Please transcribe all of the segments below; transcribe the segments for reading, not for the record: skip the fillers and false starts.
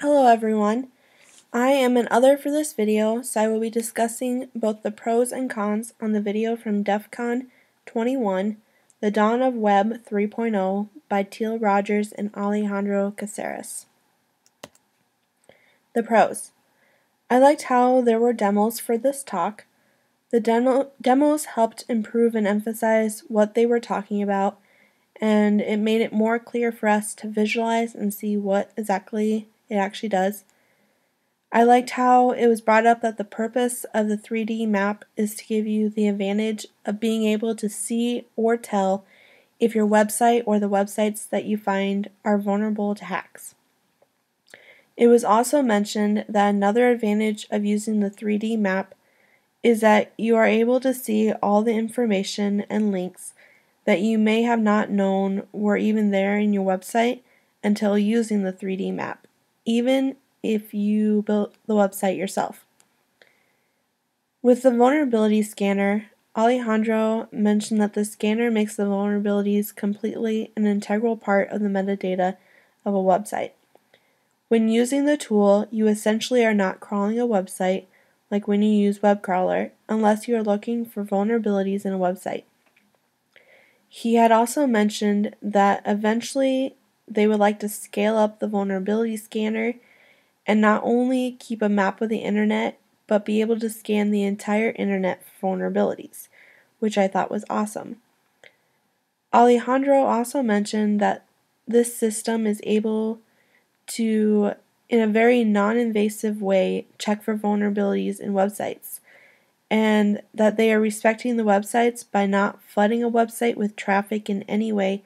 Hello everyone, I am an other for this video, so I will be discussing both the pros and cons on the video from DEF CON 21, The Dawn of Web 3.0 by Teal Rogers and Alejandro Caceres. The pros. I liked how there were demos for this talk. The demos helped improve and emphasize what they were talking about, and it made it more clear for us to visualize and see what exactly it actually does. I liked how it was brought up that the purpose of the 3D map is to give you the advantage of being able to see or tell if your website or the websites that you find are vulnerable to hacks. It was also mentioned that another advantage of using the 3D map is that you are able to see all the information and links that you may have not known were even there in your website until using the 3D map, even if you built the website yourself. With the vulnerability scanner, Alejandro mentioned that the scanner makes the vulnerabilities completely an integral part of the metadata of a website. When using the tool, you essentially are not crawling a website like when you use WebCrawler, unless you are looking for vulnerabilities in a website. He had also mentioned that eventually they would like to scale up the vulnerability scanner and not only keep a map of the internet, but be able to scan the entire internet for vulnerabilities, which I thought was awesome. Alejandro also mentioned that this system is able to, in a very non-invasive way, check for vulnerabilities in websites, and that they are respecting the websites by not flooding a website with traffic in any way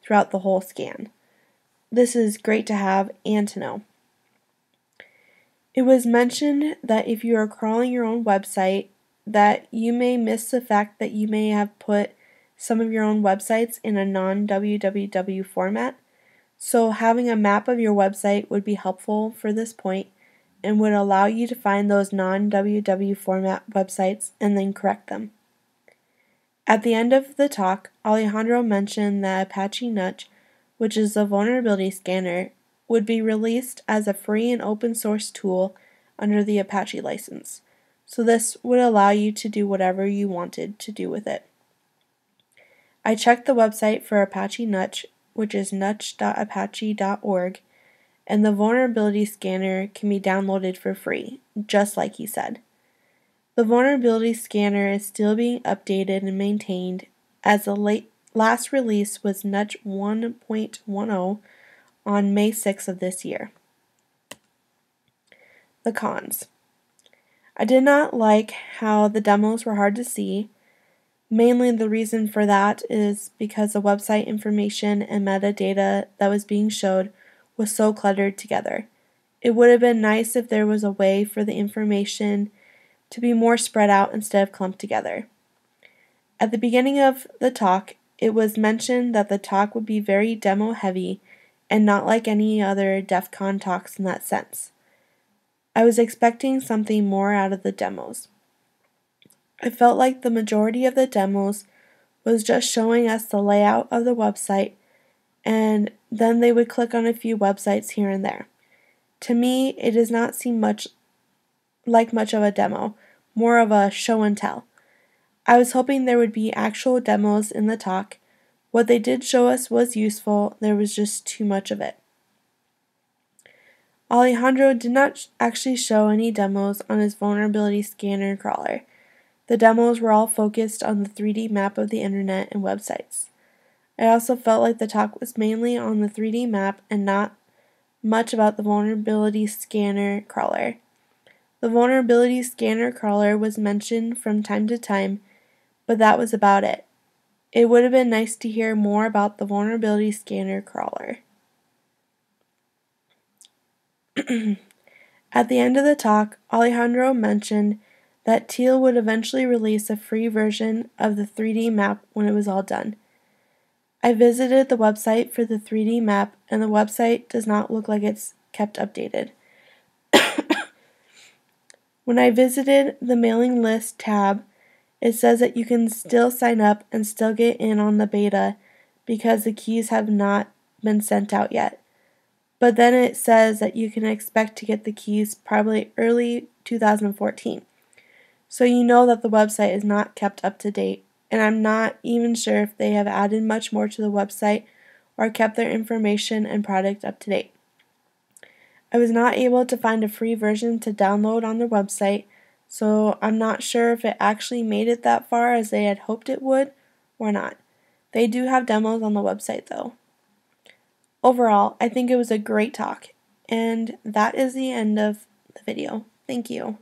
throughout the whole scan. This is great to have and to know. It was mentioned that if you are crawling your own website, that you may miss the fact that you may have put some of your own websites in a non-www format, so having a map of your website would be helpful for this point and would allow you to find those non-www format websites and then correct them. At the end of the talk, Alejandro mentioned that Apache Nutch, which is a vulnerability scanner, would be released as a free and open source tool under the Apache license, so this would allow you to do whatever you wanted to do with it. I checked the website for Apache Nutch, which is nutch.apache.org, and the vulnerability scanner can be downloaded for free, just like he said. The vulnerability scanner is still being updated and maintained, as the last release was Nutch 1.10 on May 6th of this year. The cons. I did not like how the demos were hard to see. Mainly the reason for that is because the website information and metadata that was being showed was so cluttered together. It would have been nice if there was a way for the information to be more spread out instead of clumped together. At the beginning of the talk, it was mentioned that the talk would be very demo heavy and not like any other DEF CON talks in that sense. I was expecting something more out of the demos. I felt like the majority of the demos was just showing us the layout of the website, and then they would click on a few websites here and there. To me, it does not seem much of a demo, more of a show and tell. I was hoping there would be actual demos in the talk. What they did show us was useful, there was just too much of it. Alejandro did not actually show any demos on his vulnerability scanner crawler. The demos were all focused on the 3D map of the internet and websites. I also felt like the talk was mainly on the 3D map and not much about the vulnerability scanner crawler. The vulnerability scanner crawler was mentioned from time to time, but that was about it. It would have been nice to hear more about the vulnerability scanner crawler. At the end of the talk, Alejandro mentioned that Teal would eventually release a free version of the 3D map when it was all done. I visited the website for the 3D map, and the website does not look like it's kept updated. When I visited the mailing list tab, it says that you can still sign up and still get in on the beta because the keys have not been sent out yet. but then it says that you can expect to get the keys probably early 2014. So you know that the website is not kept up to date, and I'm not even sure if they have added much more to the website or kept their information and product up to date. I was not able to find a free version to download on their website, so I'm not sure if it actually made it that far as they had hoped it would or not. They do have demos on the website though. Overall, I think it was a great talk, and that is the end of the video. Thank you.